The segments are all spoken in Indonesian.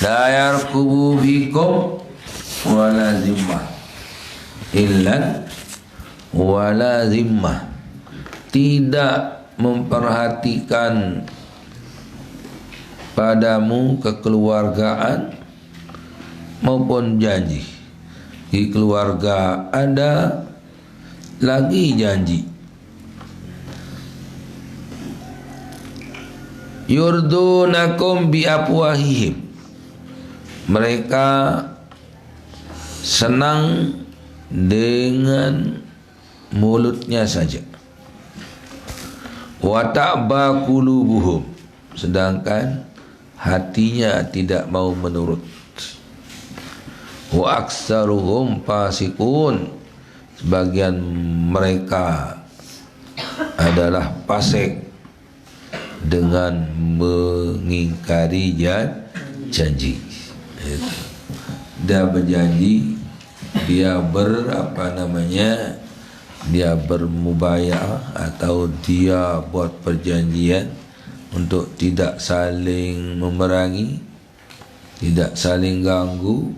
La yarkubu fikum wala zimmah illan wala zimmah, tidak memperhatikan padamu kekeluargaan maupun janji. Di keluarga ada lagi janji. Yurdunakum bi afwahihim, mereka senang dengan mulutnya saja. Wa ta'ba qulubuhum, sedangkan hatinya tidak mau menurut. Wa aksaruhum fasiqun, sebagian mereka adalah fasik dengan mengingkari janji. Dia berjanji, dia dia bermubayah atau dia buat perjanjian untuk tidak saling memerangi, tidak saling ganggu.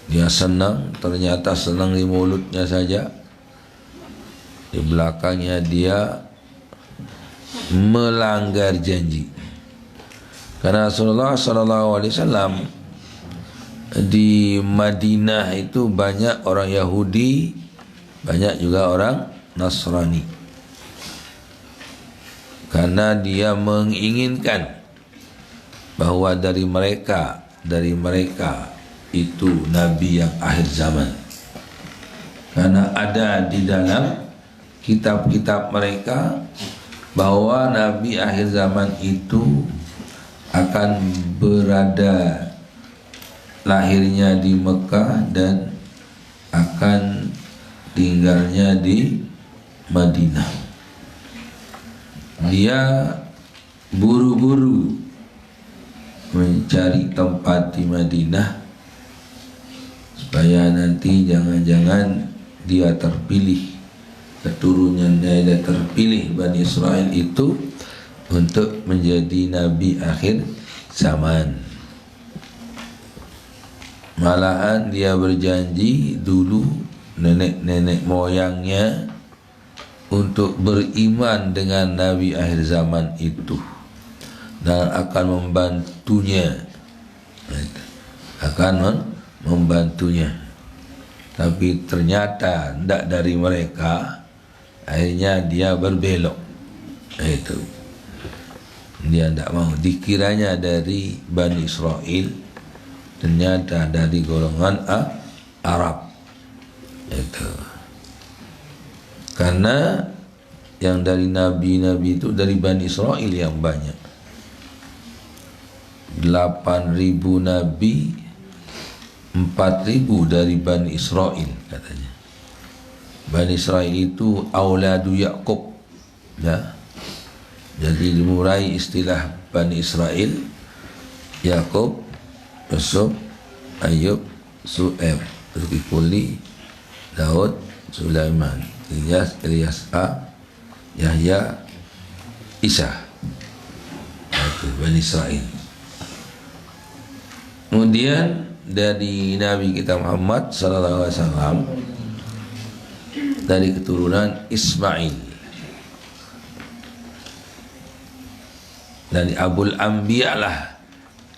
Dia senang, ternyata senang di mulutnya saja, di belakangnya dia melanggar janji. Karena Rasulullah SAW di Madinah itu banyak orang Yahudi, banyak juga orang Nasrani. Karena dia menginginkan bahwa dari mereka itu Nabi yang akhir zaman. Karena ada di dalam kitab-kitab mereka bahwa Nabi akhir zaman itu akan berada lahirnya di Mekah dan akan tinggalnya di Madinah. Dia buru-buru mencari tempat di Madinah supaya nanti jangan-jangan dia terpilih, keturunannya dia terpilih Bani Israel itu untuk menjadi Nabi akhir zaman. Malahan dia berjanji dulu nenek-nenek moyangnya untuk beriman dengan Nabi akhir zaman itu dan akan membantunya. Tapi ternyata tidak dari mereka. Akhirnya dia berbelok. Itu dia tidak mau. Dikiranya dari Bani Israel, ternyata dari golongan Arab. Itu karena yang dari nabi-nabi itu dari Bani Israel yang banyak. 8.000 nabi, 4.000 dari Bani Israel katanya. Bani Israel itu auladu Yaqub, ya. Jadi dimulai istilah Bani Israel, Yaqub, Yusuf, Ayub, Su'aib, Zulkifli, Daud, Sulaiman, Ilyas, Yahya, Isa. Itu Bani Israel. Kemudian dari Nabi kita Muhammad sallallahu alaihi wasallam dari keturunan Ismail, dari Abul Anbiya lah.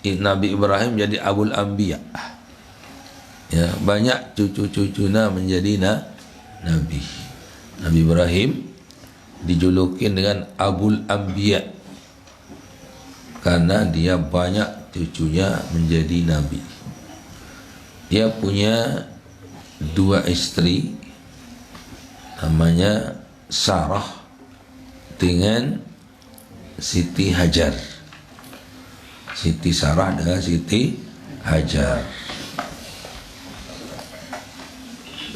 Nabi Ibrahim jadi Abul Anbiya. Ya, banyak cucu-cucunya menjadi nabi. Nabi Ibrahim dijulukin dengan Abul Anbiya karena dia banyak cucunya menjadi nabi. Dia punya 2 istri, namanya Sarah dengan Siti Hajar. Siti Sarah dengan Siti Hajar.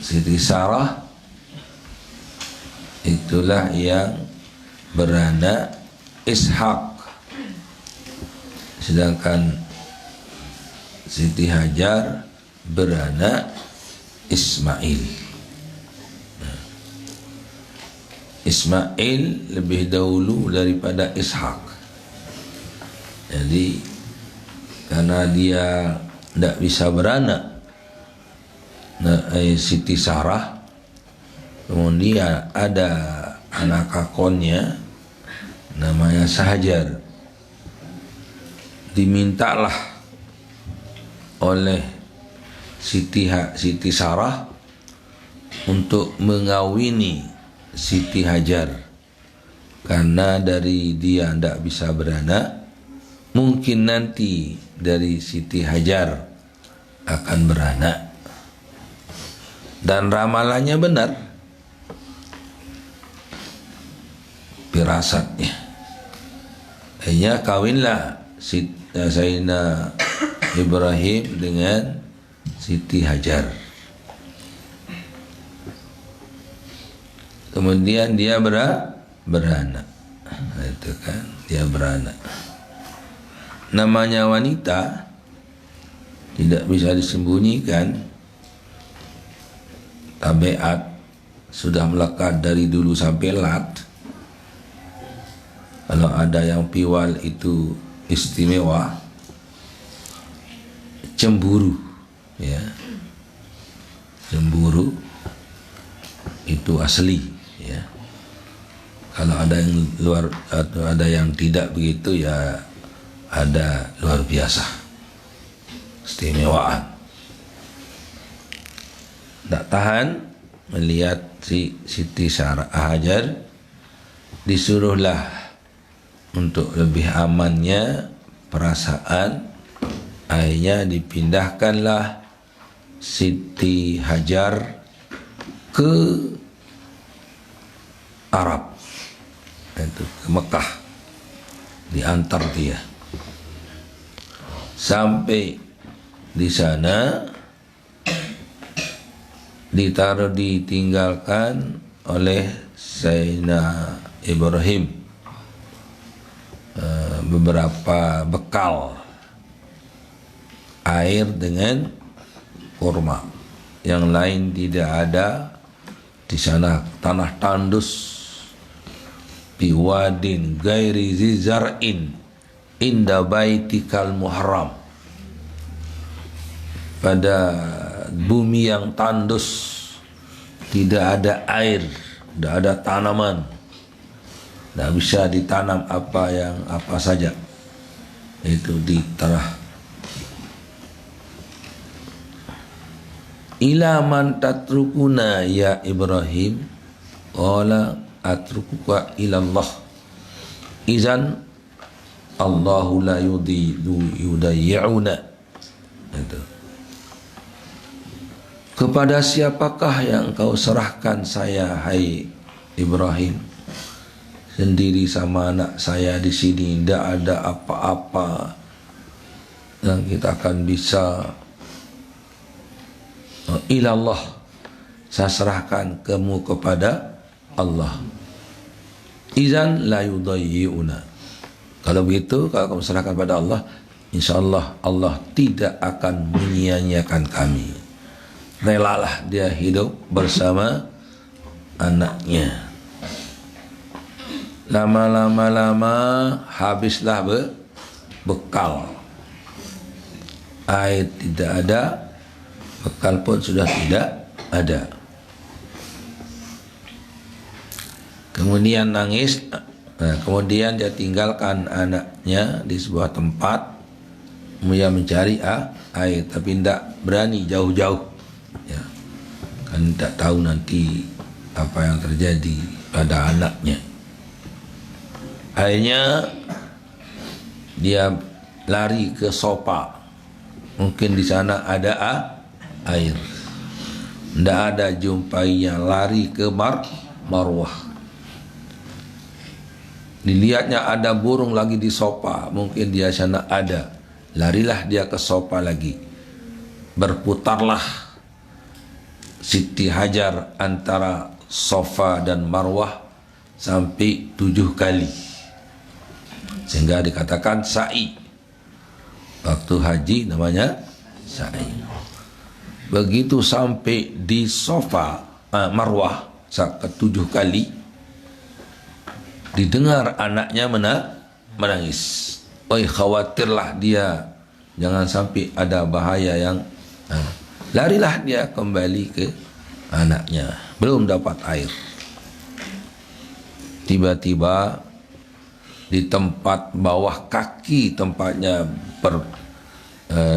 Siti Sarah itulah yang beranak Ishak, sedangkan Siti Hajar beranak Ismail. Ismail lebih dahulu daripada Ishak. Jadi karena dia tidak bisa beranak. Siti Sarah, kemudian ada anak kakonnya namanya Sahajar. Dimintalah oleh Siti Sarah untuk mengawini Siti Hajar, karena dari dia tidak bisa beranak, mungkin nanti dari Siti Hajar akan beranak. Dan ramalannya benar, firasatnya. Akhirnya kawinlah Sayyidina Ibrahim dengan Siti Hajar. Kemudian dia beranak. Itu kan, dia beranak. Namanya wanita tidak bisa disembunyikan. Tabiat sudah melekat dari dulu sampai lat. Kalau ada yang piwal itu istimewa, cemburu, ya, cemburu itu asli, ya. Kalau ada yang luar atau ada yang tidak begitu, ya ada luar biasa, istimewaan. Tak tahan melihat Siti Sarah Hajar, disuruhlah untuk lebih amannya perasaan, akhirnya dipindahkanlah Siti Hajar ke Arab, itu ke Mekah, diantar dia sampai di sana, ditinggalkan oleh Sayyidina Ibrahim beberapa bekal air dengan kurma. Yang lain tidak ada. Di sana tanah tandus, biwadin gairi zizar'in inda baitikal muharram, pada bumi yang tandus, tidak ada air, tidak ada tanaman, tidak bisa ditanam apa saja, itu di tanah. Ila man tatrukuna ya Ibrahim, qala atrukuka ilallah, izan Allahu la yudayyi'una. Itu. Kepada siapakah yang kau serahkan saya, hai Ibrahim? Sendiri sama anak saya di sini, tidak ada apa-apa yang kita akan bisa. Ilallah, saya serahkan kamu kepada Allah. Izan la yudayyi'una. Kalau begitu, kalau kamu serahkan pada Allah, insyaallah Allah tidak akan menyia-nyiakan kami. Relalah dia hidup bersama anaknya. Lama habislah bekal. Air tidak ada, bekal pun sudah tidak ada. Kemudian nangis. Kemudian dia tinggalkan anaknya di sebuah tempat, kemudian mencari air, tapi tidak berani jauh-jauh, ya, kan tidak tahu nanti apa yang terjadi pada anaknya. Akhirnya dia lari ke Sopa, mungkin di sana ada air. Tidak ada jumpainya, lari ke Marwah. Dilihatnya ada burung lagi di Sopa, mungkin dia sana ada. Larilah dia ke Sopa lagi. Berputarlah Siti Hajar antara Sofa dan Marwah sampai 7 kali, sehingga dikatakan sa'i. Waktu haji namanya sa'i. Begitu sampai di Sofa, Marwah ke-7 kali, didengar anaknya menangis. Khawatirlah dia jangan sampai ada bahaya yang larilah dia kembali ke anaknya, belum dapat air. Tiba-tiba di tempat bawah kaki tempatnya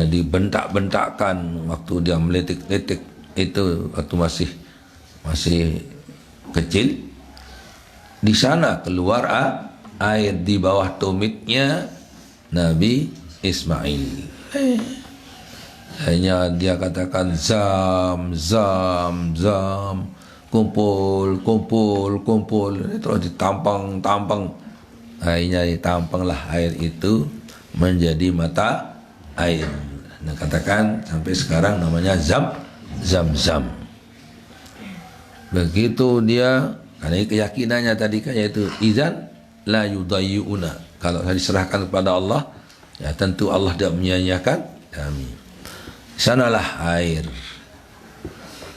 dibentak-bentakkan waktu dia meletik-letik itu, waktu masih kecil. Di sana keluar air di bawah tumitnya Nabi Ismail. Hanya dia katakan zam, zam, zam, kumpul, kumpul, kumpul. Terus ditampang. Akhirnya ditampanglah air itu menjadi mata air. Nah, katakan sampai sekarang namanya zam-zam. Begitu dia, karena keyakinannya tadi kan yaitu izan la yudayyuna. Kalau diserahkan kepada Allah, ya tentu Allah tidak menyia-nyiakan kami. Sanalah air.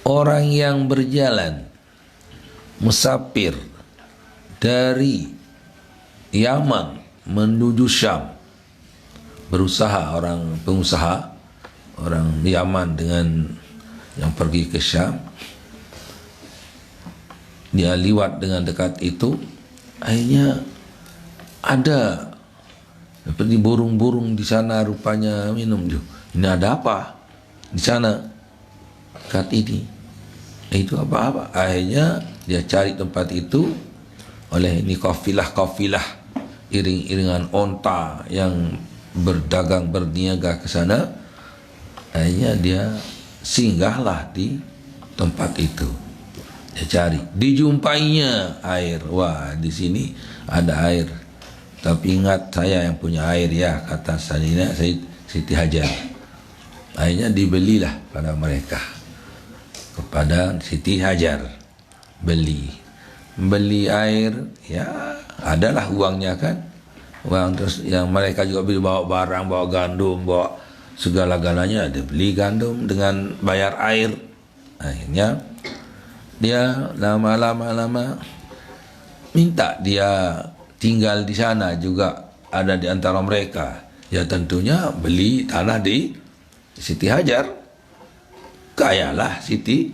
Orang yang berjalan musafir dari Yaman menuju Syam, berusaha orang pengusaha orang Yaman dengan yang pergi ke Syam, dia liwat dengan dekat itu, akhirnya ada seperti burung-burung di sana rupanya minum. Ini ada apa di sana dekat ini? Itu apa-apa? Akhirnya dia cari tempat itu, oleh ini kafilah iring-iringan onta yang berdagang berniaga ke sana. Akhirnya dia singgahlah di tempat itu. Dia cari, dijumpainya air. Wah, di sini ada air. Tapi ingat saya yang punya air ya, kata Sanina Siti Hajar. Akhirnya dibelilah pada mereka, kepada Siti Hajar, beli air, ya adalah uangnya kan, uang. Terus yang mereka juga beli, bawa barang, bawa gandum, bawa segala-galanya, dia beli gandum dengan bayar air. Akhirnya dia lama minta dia tinggal di sana juga, ada di antara mereka. Ya tentunya beli tanah di Siti Hajar, kayalah Siti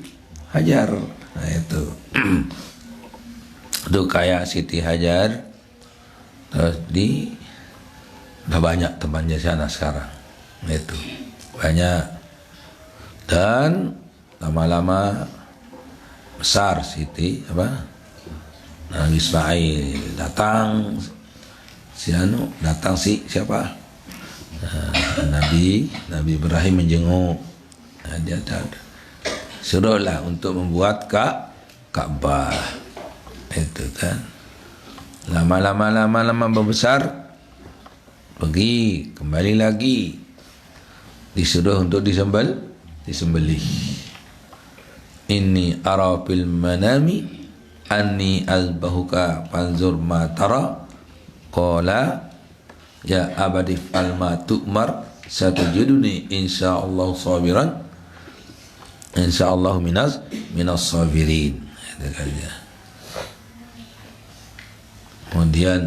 Hajar. Nah itu itu kaya Siti Hajar. Terus udah banyak temannya sana sekarang. Itu banyak, dan lama-lama besar Siti Nabi Ismail datang, siapa? Nabi Ibrahim menjenguk. Nah, dia suruhlah untuk membuat Ka'bah. Itu kan. Lama membesar, pergi kembali lagi, disuruh untuk disembelih. Inni ara fil manami anni azbahuka fanzur ma tara. Qala ya abadi fal ma tu'mar satajiduni insyaallah sabiran insyaallah minas sabirin. Itu kan dia. Kemudian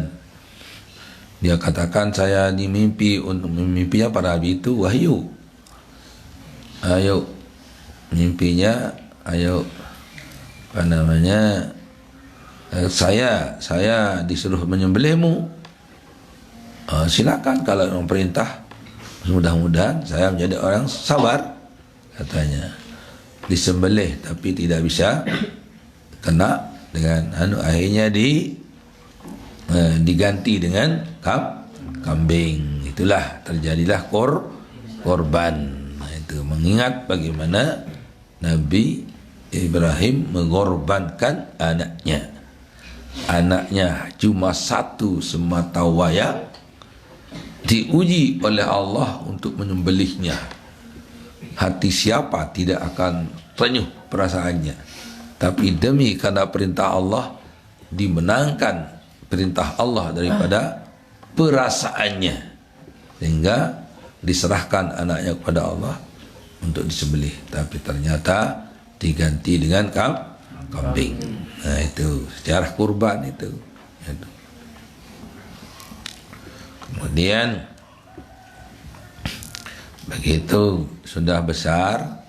dia katakan, saya dimimpi, untuk mimpinya para nabi itu wahyu. Ayo mimpinya, ayo saya disuruh menyembelihmu. Silakan kalau memang perintah. Mudah-mudahan saya menjadi orang sabar, katanya. Disembelih tapi tidak bisa kena dengan akhirnya diganti dengan kambing. Itulah terjadilah korban. Nah, itu mengingat bagaimana Nabi Ibrahim mengorbankan anaknya cuma satu semata wayang, diuji oleh Allah untuk menyembelihnya. Hati siapa tidak akan renyuh perasaannya, tapi demi karena perintah Allah dimenangkan perintah Allah daripada perasaannya, sehingga diserahkan anaknya kepada Allah untuk disembelih, tapi ternyata diganti dengan kambing. Nah itu sejarah kurban itu. Kemudian Begitu sudah besar,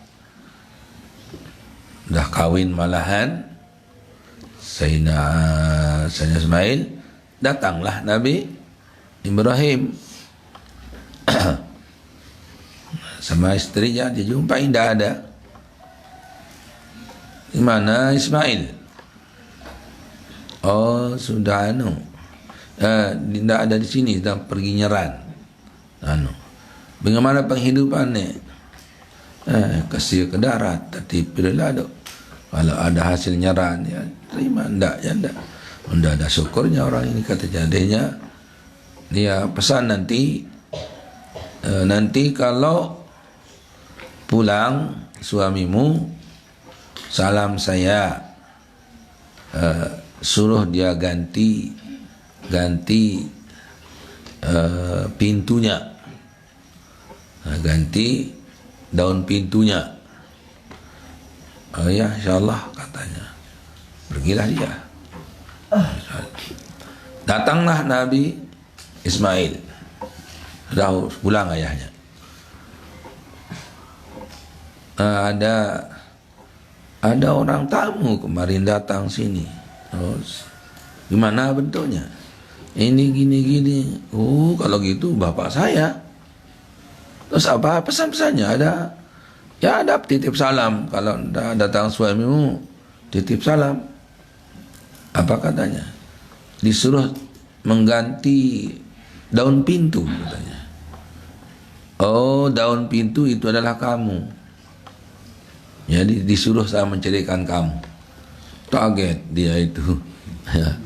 sudah kawin malahan, Sayyidina Ismail, datanglah Nabi Ibrahim sama istrinya, dijumpai tidak ada. Di mana Ismail? Oh, sudah tidak ada di sini, sedang pergi nyeran. Bagaimana penghidupannya? Kasih ke darat, tapi pilihlah dok. Kalau ada hasil nyeran, ya terima. Tidak, ya tidak. Tidak ada syukurnya orang ini, kata jadinya. Dia pesan nanti kalau pulang suamimu, salam saya, suruh dia ganti pintunya, ganti daun pintunya. Oh ya, insyaallah, katanya. Pergilah dia. Datanglah Nabi Ismail, sudah pulang ayahnya. Ada orang tamu kemarin datang sini. Terus gimana bentuknya? Ini gini. Oh, kalau gitu bapak saya. Terus apa pesan-pesannya? Ada titip salam. Kalau datang suamimu, titip salam. Apa katanya? Disuruh mengganti daun pintu, katanya. Oh, daun pintu itu adalah kamu. Jadi disuruh saya menceraikan kamu. Kaget dia itu. Ya.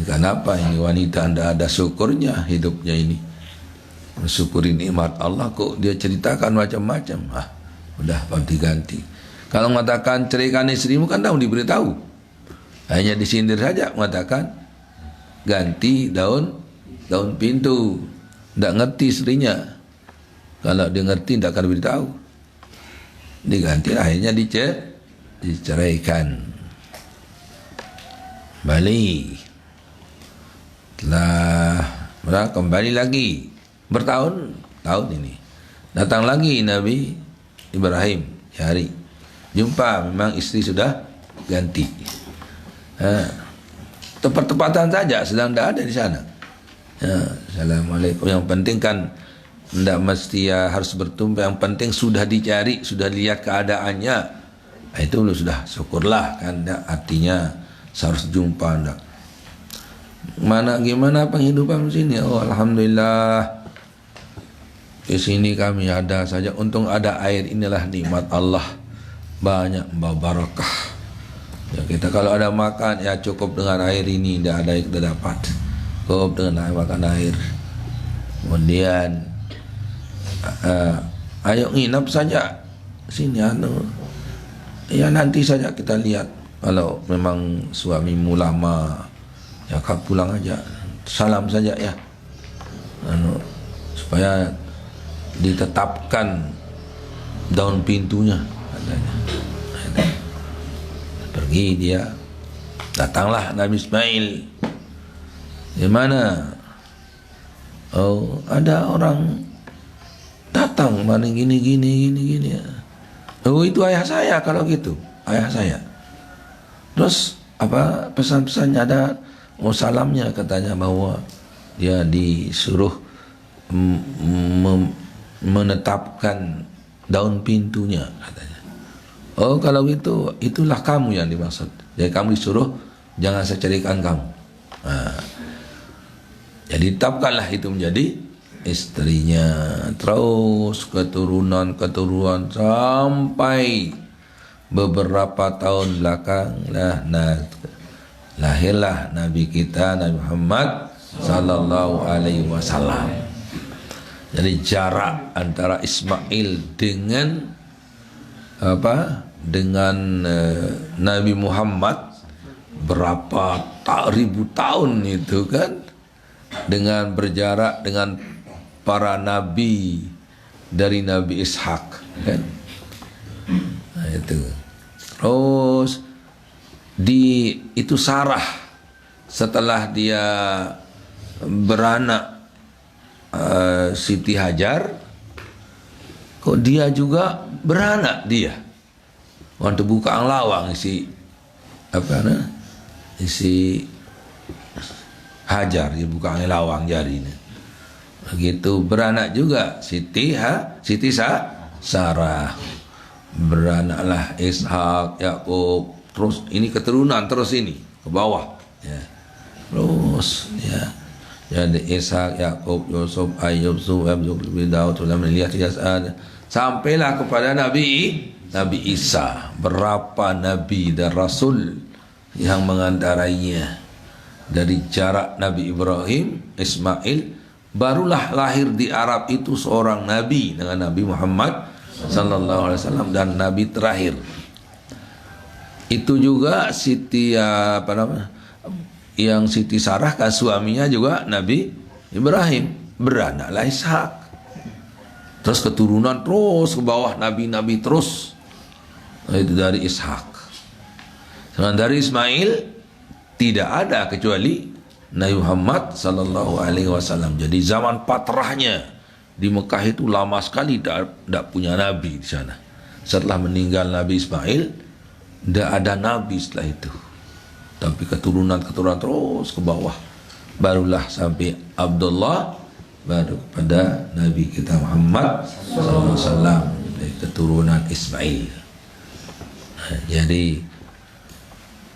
Kenapa ini wanita tidak ada syukurnya hidupnya ini? Mensyukuri nikmat Allah kok dia ceritakan macam-macam. Udah ganti. Kalau mengatakan ceraikan istrimu kan tahu diberitahu. Hanya disindir saja mengatakan ganti daun pintu. Tidak ngerti istrinya. Kalau dia ngerti tidak akan beritahu. Diganti, akhirnya diceraikan. Balik. Telah kembali lagi bertahun-tahun ini. Datang lagi Nabi Ibrahim hari jumpa, memang istri sudah ganti. Tepat-tepatan saja, sedang tidak ada di sana. Assalamualaikum. Yang penting kan tidak mesti harus bertemu. Yang penting sudah dicari, sudah lihat keadaannya. Itu sudah syukurlah kan. Artinya harus jumpa. Gimana penghidupan di sini? Oh, alhamdulillah. Di sini kami ada saja. Untung ada air. Inilah nikmat Allah. Banyak barakah. Ya, kita kalau ada makan ya cukup dengan air ini. Tidak ada yang kita dapat. Cukup dengan makan air. Kemudian ayo nginap saja sini ya nanti saja kita lihat. Kalau memang suamimu lama ya kau pulang aja, salam saja ya, supaya ditetapkan daun pintunya katanya. Pergi dia, datanglah Nabi Ismail. Di mana? Oh, ada orang datang, mana gini. Oh, itu ayah saya kalau gitu, ayah saya. Terus apa pesan-pesannya ada? Oh, salamnya katanya bahwa dia disuruh menetapkan daun pintunya katanya. Oh, kalau itu itulah kamu yang dimaksud. Jadi kamu disuruh jangan saya carikan kamu. Jadi tetapkanlah itu menjadi istrinya. Terus keturunan sampai beberapa tahun belakang lahirlah Nabi kita Nabi Muhammad sallallahu alaihi wasallam. Jadi jarak antara Ismail dengan Nabi Muhammad berapa ribu tahun itu kan, dengan berjarak dengan para nabi dari Nabi Ishak kan. Nah, itu. Terus itu Sarah setelah dia beranak Siti Hajar, kok dia juga beranak dia. Waktu buka lawang isi isi Hajar, dia buka lawang jarinya. Begitu beranak juga Siti Sarah. Beranaklah Ishak, Yakub, terus ini keturunan terus ini ke bawah ya. Terus ya. Jadi Ishak, Yakub, Yusuf, Ayub, Suhaib, Zulkifli, Daud, Sulaiman, Ilyas, Yas'ad, sampailah kepada Nabi Isa. Berapa nabi dan rasul yang mengantarainya. Dari jarak Nabi Ibrahim, Ismail, barulah lahir di Arab itu seorang nabi dengan Nabi Muhammad sallallahu alaihi wasallam, dan nabi terakhir. Itu juga Siti yang Siti Sarah kan suaminya juga Nabi Ibrahim, beranaklah Ishak. Terus keturunan terus ke bawah nabi-nabi terus. Itu dari Ishak. Sedangkan dari Ismail tidak ada kecuali Nabi Muhammad sallallahu alaihi wasallam. Jadi zaman patrahnya di Mekah itu lama sekali tidak punya nabi di sana. Setelah meninggal Nabi Ismail, tidak ada nabi setelah itu. Tapi keturunan terus ke bawah. Barulah sampai Abdullah, baru kepada Nabi kita Muhammad sallallahu alaihi wasallam dari keturunan Ismail. Jadi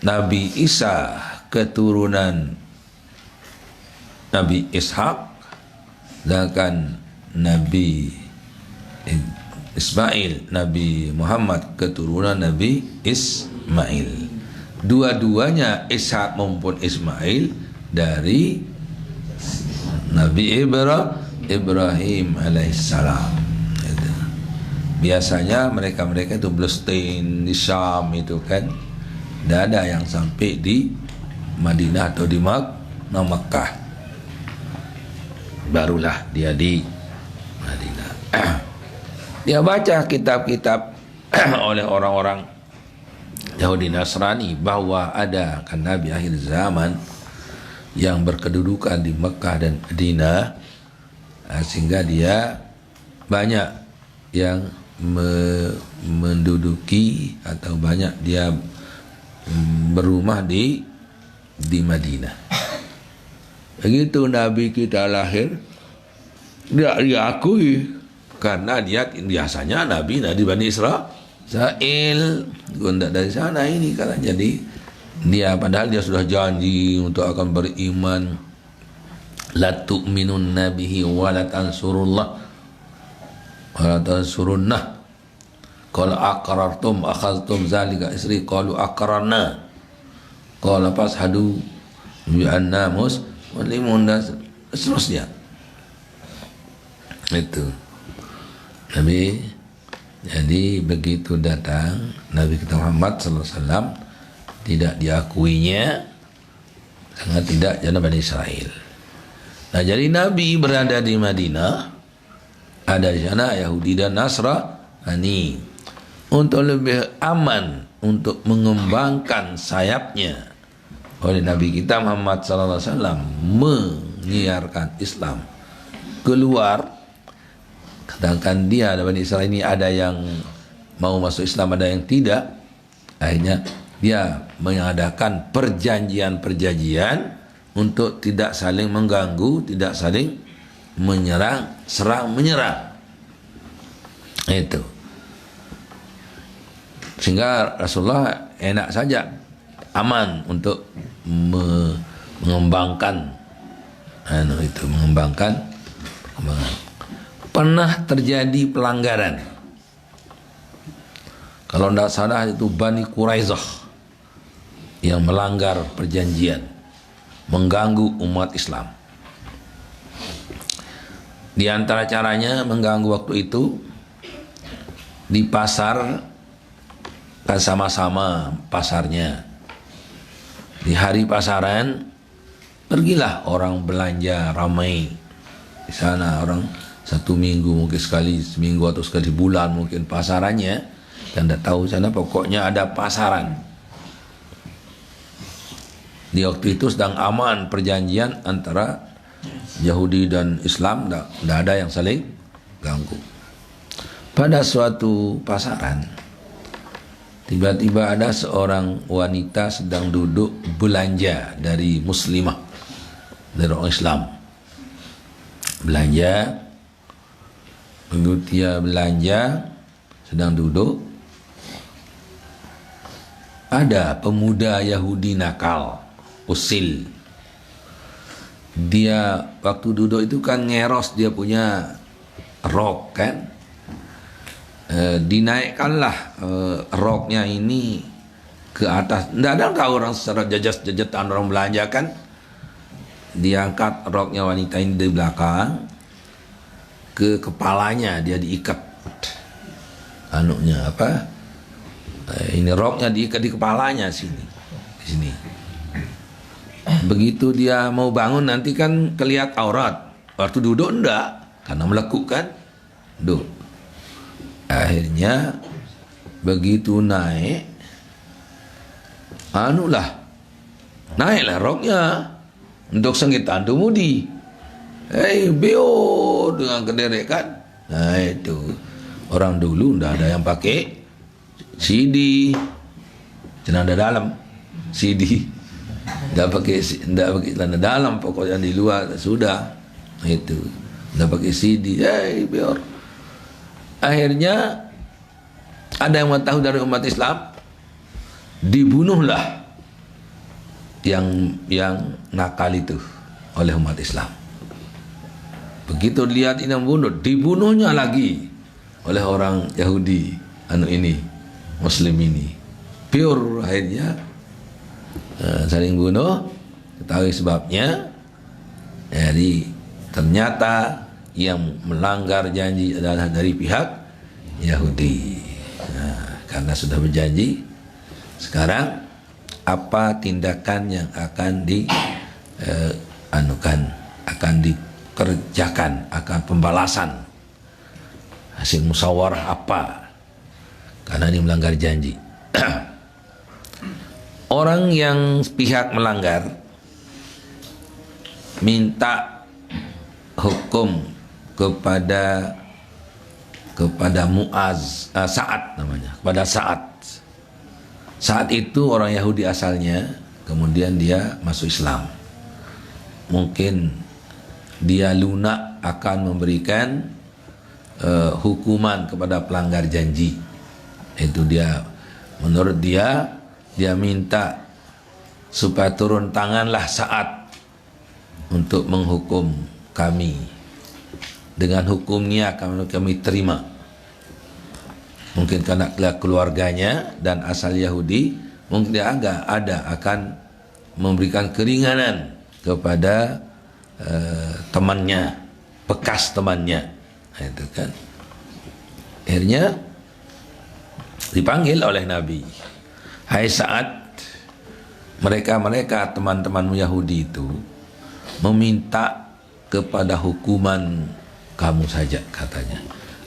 Nabi Isa keturunan Nabi Ishak, sedangkan Nabi Ismail, Nabi Muhammad keturunan Nabi Ismail. Dua-duanya Ishak maupun Ismail dari Nabi Ibrahim alaihissalam. Biasanya mereka itu Palestina di Syam itu kan, tidak ada yang sampai di Madinah atau di Makkah. Barulah dia di Madinah. Dia baca kitab-kitab oleh orang-orang Yahudi Nasrani bahwa ada kan Nabi akhir zaman yang berkedudukan di Mekah dan Madinah, sehingga dia banyak yang menduduki atau banyak dia berumah di Madinah. Begitu Nabi kita lahir, tidak diakui karena dia biasanya Nabi dari Bani Israel, tidak dari sana ini kan. Jadi dia padahal dia sudah janji untuk akan beriman, la tu'minun nabihi wa la tansurullah wa la tansurunnah. Qala aqrartum akhadtum zalika isri qalu aqrarna. Qala fashhadu bi anna muslimun, dan seterusnya. Itu Nabi. Jadi begitu datang Nabi kita Muhammad sallallahu alaihi wasallam, tidak diakuinya, sangat tidak jana Bani Israel. Nah, jadi Nabi berada di Madinah, ada di sana Yahudi dan Nasrani. Untuk lebih aman, untuk mengembangkan sayapnya, oleh Nabi kita Muhammad sallallahu alaihi wasallam menyiarkan Islam keluar. Sedangkan dia ada Bani Israel ini, ada yang mau masuk Islam, ada yang tidak. Akhirnya dia mengadakan perjanjian untuk tidak saling mengganggu, tidak saling serang menyerang. Itu. Sehingga Rasulullah enak saja, aman untuk mengembangkan mengembangkan. Pernah terjadi pelanggaran. Kalau tidak salah itu Bani Quraizah yang melanggar perjanjian, mengganggu umat Islam. Di antara caranya mengganggu waktu itu, di pasar kan sama-sama pasarnya. Di hari pasaran pergilah orang belanja ramai di sana, orang satu minggu mungkin sekali seminggu atau sekali bulan mungkin pasarannya, dan tidak tahu sana pokoknya ada pasaran. Di waktu itu sedang aman perjanjian antara Yahudi dan Islam, tidak ada yang saling ganggu. Pada suatu pasaran, tiba-tiba ada seorang wanita sedang duduk belanja dari muslimah, dari orang Islam. Belanja, begitu dia belanja, sedang duduk, ada pemuda Yahudi nakal, usil. Dia waktu duduk itu kan ngeros dia punya rok kan. Dinaikkanlah roknya ini ke atas. Tidak ada kau orang secara jajas-jajetan orang belanja kan. Diangkat roknya wanita ini dari belakang ke kepalanya, dia diikat anunya apa? Ini roknya diikat di kepalanya sini, di sini. Begitu dia mau bangun nanti kan kelihat aurat. Waktu duduk enggak, karena melekuk kan. Duduk. Akhirnya begitu naik, naiklah roknya untuk senggitan tumudi. Beo dengan kederek kan. Nah itu orang dulu ndak ada yang pakai CD, celana dalam, CD, ndak pakai celana dalam, pokoknya di luar sudah itu ndak pakai CD. Biar akhirnya ada yang tahu dari umat Islam, dibunuhlah yang nakal itu oleh umat Islam. Begitu lihat ini membunuh, dibunuhnya lagi oleh orang Yahudi Muslim ini. Pure akhirnya saling bunuh, ketahui sebabnya. Jadi ternyata yang melanggar janji adalah dari pihak Yahudi. Karena sudah berjanji, sekarang apa tindakan yang akan akan dikerjakan, akan pembalasan hasil musyawarah apa? Karena ini melanggar janji. Orang yang pihak melanggar minta hukum kepada Muaz, Sa'ad namanya, kepada Sa'ad. Sa'ad itu orang Yahudi asalnya, kemudian dia masuk Islam. Mungkin dia lunak akan memberikan hukuman kepada pelanggar janji. Itu dia, menurut dia minta supaya turun tanganlah Sa'ad untuk menghukum kami. Dengan hukumnya kami terima. Mungkin karena keluarganya dan asal Yahudi, mungkin dia akan memberikan keringanan kepada temannya, bekas temannya. Nah, itu kan. Akhirnya dipanggil oleh Nabi. Hai Sa'ad, mereka teman-temanmu Yahudi itu meminta kepada hukuman kamu saja, katanya.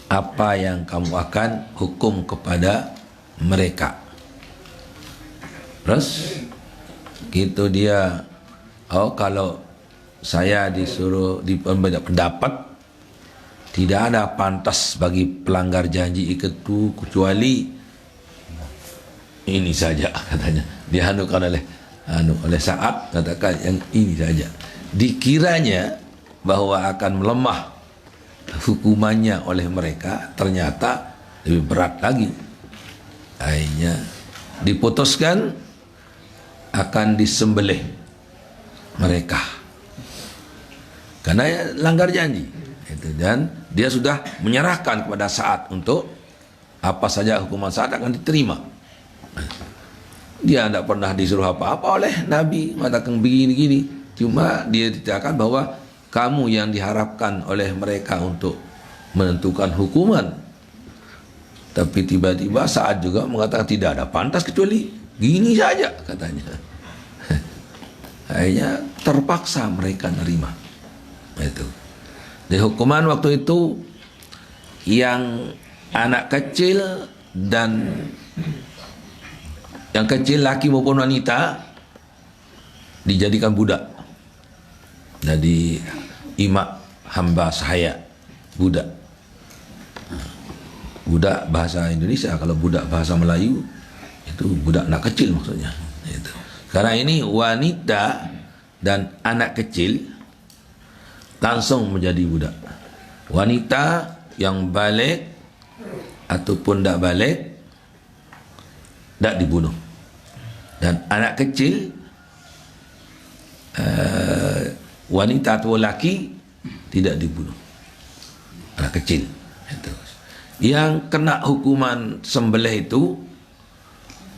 Apa yang kamu akan hukum kepada mereka? Terus gitu dia, kalau saya disuruh pendapat, tidak ada pantas bagi pelanggar janji itu kecuali ini saja, katanya. Dihanukan oleh Sa'ad, katakan yang ini saja. Dikiranya bahwa akan melemah hukumannya oleh mereka, ternyata lebih berat lagi. Akhirnya diputuskan akan disembelih mereka karena langgar janji itu, dan dia sudah menyerahkan kepada Sa'ad untuk apa saja hukuman Sa'ad akan diterima. Dia tidak pernah disuruh apa-apa oleh Nabi, mengatakan begini-gini, cuma dia dikatakan bahwa kamu yang diharapkan oleh mereka untuk menentukan hukuman. Tapi tiba-tiba Sa'ad juga mengatakan tidak ada pantas kecuali gini saja, katanya. Akhirnya terpaksa mereka nerima. Itu. Di hukuman waktu itu, yang anak kecil dan yang kecil laki maupun wanita dijadikan budak. Jadi imak hamba sahaya budak. budak bahasa Indonesia. Kalau budak bahasa Melayu itu budak anak kecil maksudnya. Itu. Sekarang ini wanita dan anak kecil langsung menjadi budak. Wanita yang balik ataupun tak balik tak dibunuh. Dan anak kecil, wanita atau lelaki tidak dibunuh. Anak kecil itu. Yang kena hukuman sembelih itu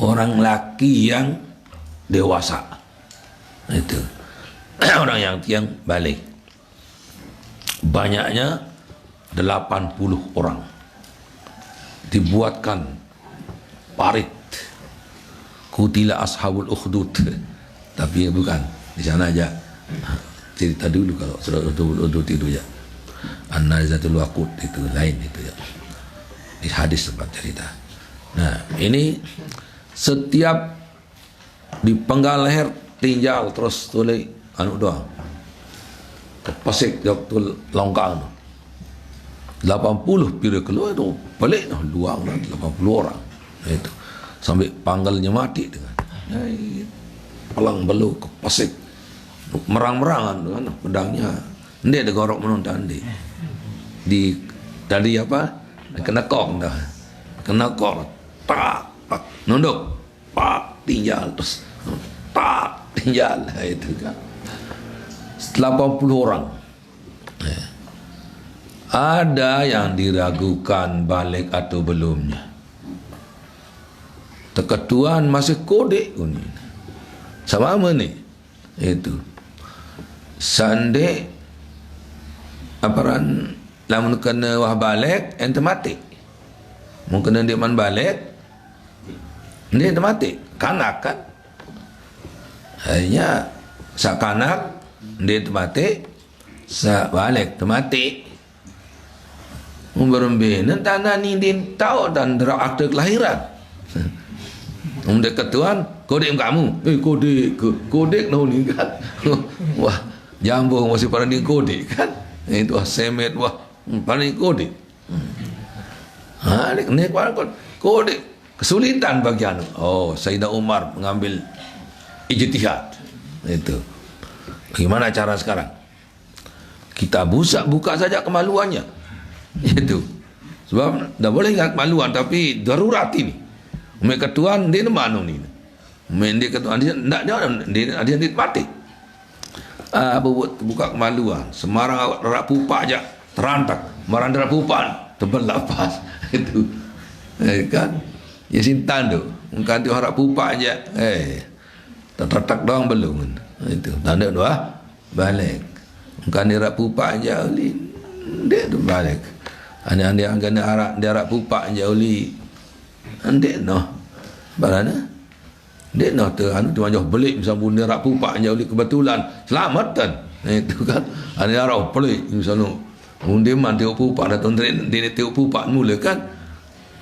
orang laki yang dewasa. Itu orang yang balik. Banyaknya 80 orang. Dibuatkan parit. Kutila ashabul ukhdud. Tapi bukan di sana aja. Cerita dulu kalau surat ukhdud itu ya. An-Nazatul Waqud itu lain itu ya. Di hadis sempat cerita. Nah, ini setiap dipenggal leher tinjau terus tulis anu doang. Kepasik waktu longkang 80 pira keluar itu balik luang 80 orang. Itu sampai panggalnya mati dengan pelang belu kepasik merang-merangan dengan pedangnya. Ndek digorok menonton di tadi apa? Kena kong dah. Kena kong. Tak, tak nunduk. Pak tinggal terus. Tak tinggal itu kan. 80 orang. Ada yang diragukan balik atau belumnya. Keketuan masih kodek ni. Sama ni. Itu. Sande aparan lamun kena wah balik ente mati. Mungkin dia man balik dia mati. Kanak kan. Hanya sak kanak dia mati, sak balik mati. Berembin tanah ni din tahu dan derak akte kelahiran. Ketuan kodek kamu. Kodek noh ni kan. Wah, jambung masih pada ni kodek kan. Itu semet wah paling kodek. Ni kodek kesulitan bagi anu. Oh, Sayyidina Umar mengambil ijtihad. Itu. Bagaimana cara sekarang? Kita buka saja kemaluannya. Itu. Sebab dah boleh ingat kemaluan tapi darurat ini. Mereka ketuan dia mana ni? Dia ketuan dia dia mati. Buka kemaluan. Semarang rak pupak aja terantak. Marang rak pupak terbelah pas. Itu. Kan? Ya sintan tu. Mungkin tu harap pupak aja. Tertak doang belum. Itu. Tanda doa balik. Mungkin dia rak pupak aja ulin. Dia tu balik. Anda kena arak dia rak pupak aja uli. Andek noh. Barana? Dek noh tu anu tu majah belik misal bunda rak pupak aja uli kebetulan selamatan. Itu kan. Anda arak pelik misal bunda man tengok pupak datang dia tengok pupak mula kan.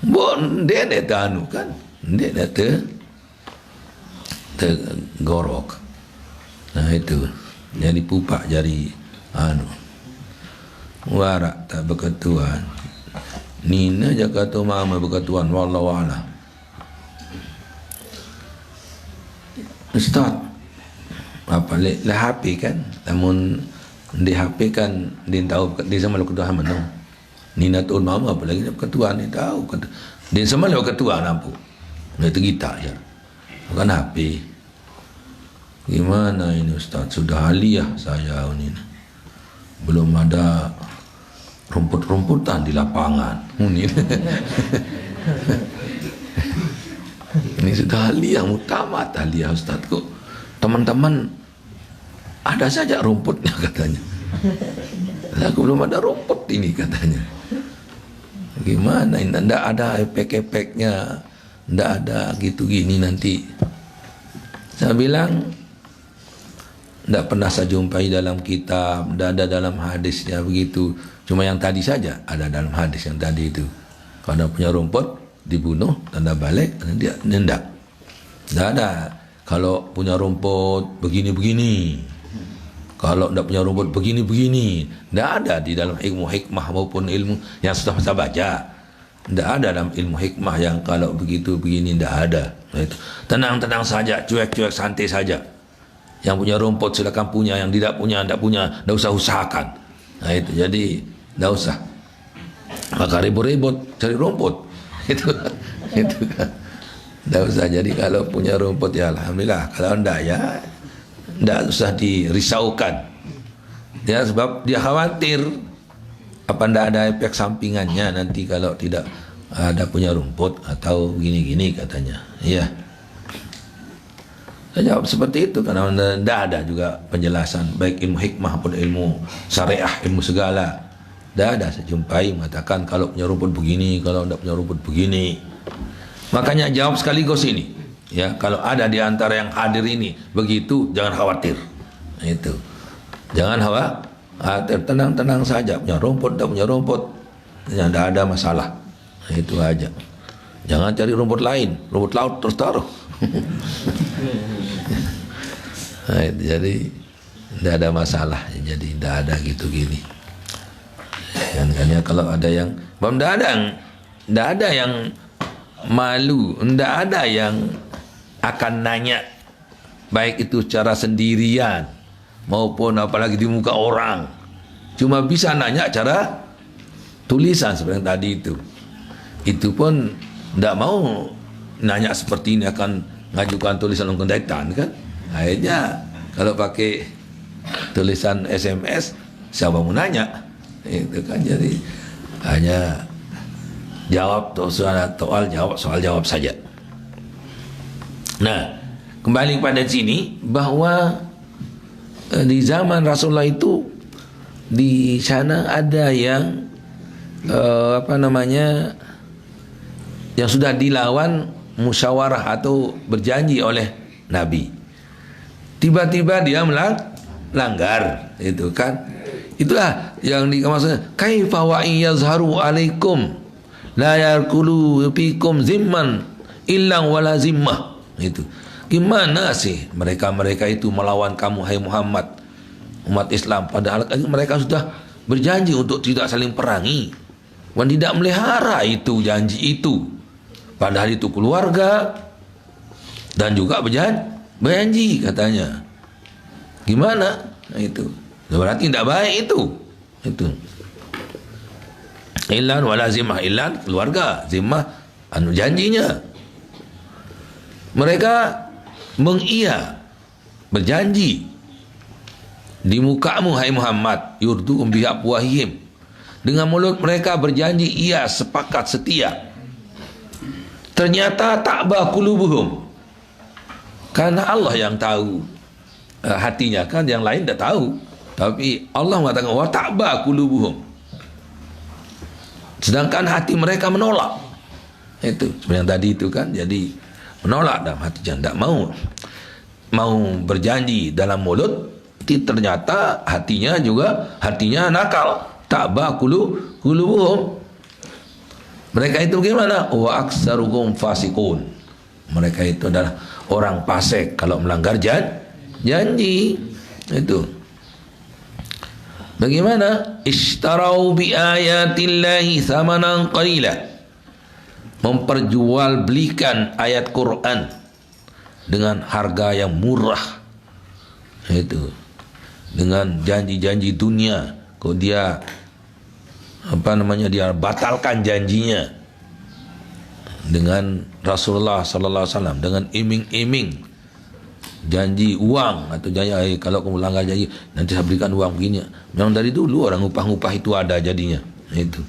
Bon dia tak anu kan. Dia tergorok. Nah itu. Jadi pupak jadi anu. Warak tak berketuan. Nina jaga tu mama berketuan. Wallahu a'lam. Ustaz, apa le HP kan? Namun di HP kan dia tahu dia sama lu ketua mana. Nina tu mama apa lagi berketuan ni tahu. Dia sama lu ketua nampu. Dia tergita ya. Bukan HP. Gimana ini Ustaz? Sudah aliyah saya ini. Belum ada rumput-rumputan di lapangan. Ini. Ini sudah aliyah mutamat aliyah Ustazku. Teman-teman ada saja rumputnya katanya. Aku belum ada rumput ini katanya. Gimana ini? Tidak ada efek-efeknya. Tidak ada gitu gini nanti. Saya bilang tidak pernah saya jumpai dalam kitab, tidak ada dalam hadisnya begitu. Cuma yang tadi saja ada dalam hadis yang tadi itu. Kalau punya rumput dibunuh, tanda balik, dia nendak. Tidak ada. Kalau punya rumput begini-begini. Kalau tidak punya rumput begini-begini. Tidak ada di dalam ilmu hikmah maupun ilmu yang sudah saya baca. Tidak ada dalam ilmu hikmah yang kalau begitu begini, tidak ada. Itu tenang-tenang saja, cuek-cuek, santai saja. Yang punya rumput silakan punya, yang tidak punya, tidak usah usahakan. Nah itu, jadi tidak usah. Maka ribut-ribut cari rumput. Itu kan. Tidak usah. Jadi kalau punya rumput ya alhamdulillah. Kalau tidak ya tidak usah dirisaukan. Ya, sebab dia khawatir apa tidak ada efek sampingannya nanti kalau tidak ada punya rumput atau gini-gini katanya. Iya. Saya jawab seperti itu karena tidak ada juga penjelasan baik ilmu hikmah pun ilmu syariah, ilmu segala. Tidak ada saya jumpai mengatakan kalau punya rumput begini, kalau tidak punya rumput begini. Makanya jawab sekaligus ini. Ya, kalau ada di antara yang hadir ini begitu, jangan khawatir. Nah, itu. Jangan khawatir, tenang-tenang saja. Punya rumput, tidak punya rumput, ya, tidak ada masalah. Nah, itu aja. Jangan cari rumput lain, rumput laut terus taruh. Nah, itu, jadi tidak ada masalah. Jadi tidak ada gitu gini. Kan kalau ada yang, tidak ada yang malu, tidak ada yang akan nanya, baik itu secara sendirian maupun apalagi di muka orang. Cuma bisa nanya cara tulisan seperti yang tadi itu. Itu pun tidak mau nanya seperti ini akan ngajukan tulisan kontekan kan. Akhirnya kalau pakai tulisan SMS siapa mau nanya? Itu kan jadi hanya jawab soal jawab saja. Nah, kembali pada sini bahwa di zaman Rasulullah itu di sana ada yang yang sudah dilawan musyawarah atau berjanji oleh Nabi. Tiba-tiba dia melanggar, itu kan. Itulah yang dimaksudkan kaifa wa yazharu alaikum la yarkulu fikum zimman illa wala zimmah. Itu gimana sih mereka itu melawan kamu hai Muhammad, umat Islam, padahal mereka sudah berjanji untuk tidak saling perangi dan tidak melihara itu janji itu, padahal itu keluarga dan juga berjanji katanya. Gimana? Nah, itu berarti tidak baik itu. Ilan wala zimmah, ilan keluarga, zimmah janjinya. Mereka berjanji di mukamu hai Muhammad, yurdukum bi afwahihim, dengan mulut mereka berjanji iya sepakat setia. Ternyata ta'ba qulubuhum, karena Allah yang tahu hatinya, kan yang lain tidak tahu, tapi Allah mengatakan wa ta'ba qulubuhum, sedangkan hati mereka menolak. Itu seperti yang tadi itu kan, jadi menolak dalam hatinya, tidak mau berjanji dalam mulut, ternyata hatinya nakal. Ta'ba qulubuhum, mereka itu gimana? Wa aksaruhum fasikun, mereka itu adalah orang fasik kalau melanggar janji. Itu bagaimana? Ishtarau bi ayatillahi thamanan qalila, memperjualbelikan ayat Quran dengan harga yang murah. Itu dengan janji-janji dunia. Kok dia dia batalkan janjinya dengan Rasulullah sallallahu alaihi wasallam dengan iming-iming janji uang, atau janji kalau kamu langgar janji nanti saya berikan uang begini. Memang dari dulu orang upah-upah itu ada jadinya. Itu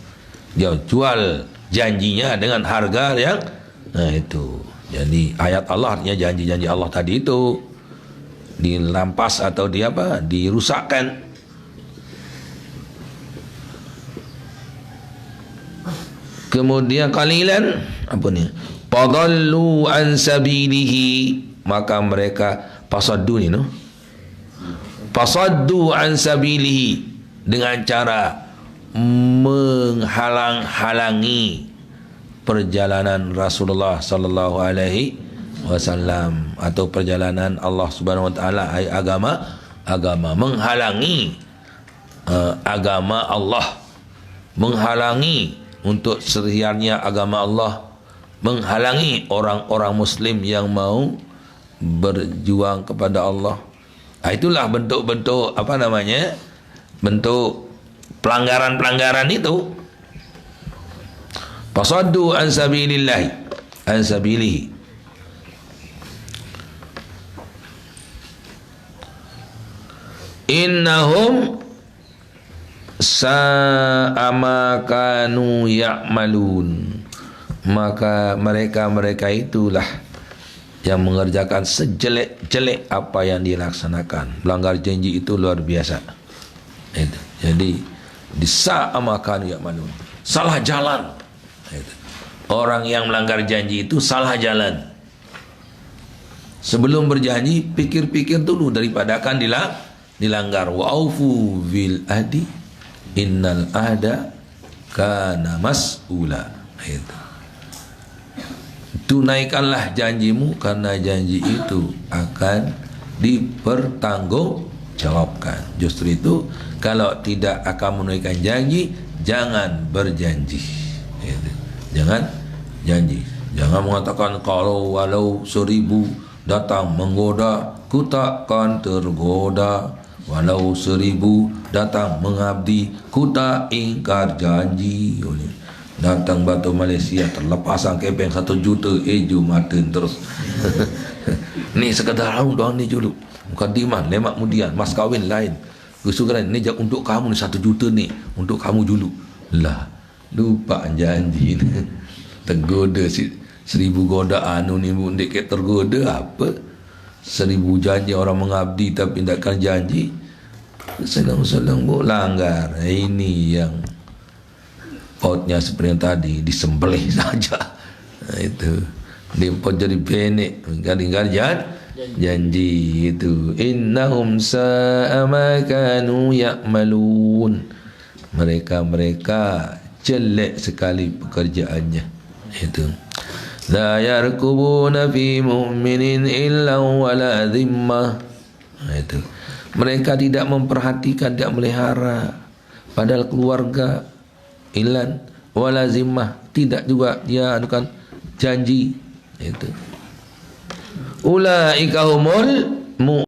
dia jual janjinya dengan harga yang, nah itu. Jadi ayat Allah artinya janji-janji Allah tadi itu dirampas atau dirusakkan. Kemudian qalilan fadallu an sabilihi, maka mereka fasaddu an sabilihi, dengan cara menghalang-halangi perjalanan Rasulullah sallallahu alaihi wasallam atau perjalanan Allah Subhanahu wa taala, agama menghalangi agama Allah, menghalangi untuk seriarnya agama Allah, menghalangi orang-orang muslim yang mau berjuang kepada Allah. Itulah bentuk-bentuk bentuk pelanggaran-pelanggaran itu. Fasaddu an sabilillahi, an sabilihi. Innahum sa'ama kanu ya'malun. Maka mereka itulah yang mengerjakan sejelek-jelek apa yang dilaksanakan. Melanggar janji itu luar biasa. Itu. Jadi di sa'ama kanu ya'malun, salah jalan. Itu. Orang yang melanggar janji itu salah jalan. Sebelum berjanji, pikir-pikir dulu daripada akan dilanggar. Wa aufu bil ahdi innal ahda kana mas'ula. Itu. Tunaikanlah janjimu karena janji itu akan dipertanggungjawabkan. Justru itu, kalau tidak akan menunaikan janji, jangan berjanji. Itu. Jangan janji. Jangan mengatakan kalau walau 1000 datang menggoda, ku takkan tergoda. Walau 1000 datang mengabdi, ku tak ingkar janji. Datang batu Malaysia, terlepasang kepeng 1 juta, Jumaten terus. Ni sekedar doang ni dulu. Mukadimah, lemak kemudian, mas kahwin lain. Kesukaran ni untuk kamu ni 1 juta ni, untuk kamu dulu. Lah, lupa janji ni. Tergoda 1000 godaan ni dikit tergoda apa? 1000 janji orang mengabdi tapi takkan janji. Sedang-sedang langgar. Ini yang potnya seperti yang tadi, disembelih saja. Itu diimport jadi benek, ingkar janji itu. Innahum sa'a ma kanu ya'malun. Mereka jelek sekali pekerjaannya. Itu. La yarkubuna fi mu'minin illa wala dhimmah. Itu. Mereka tidak memperhatikan, tidak melihara padahal keluarga, ilan wala zimmah, tidak juga dia anukan janji. Itu. Ulaika humul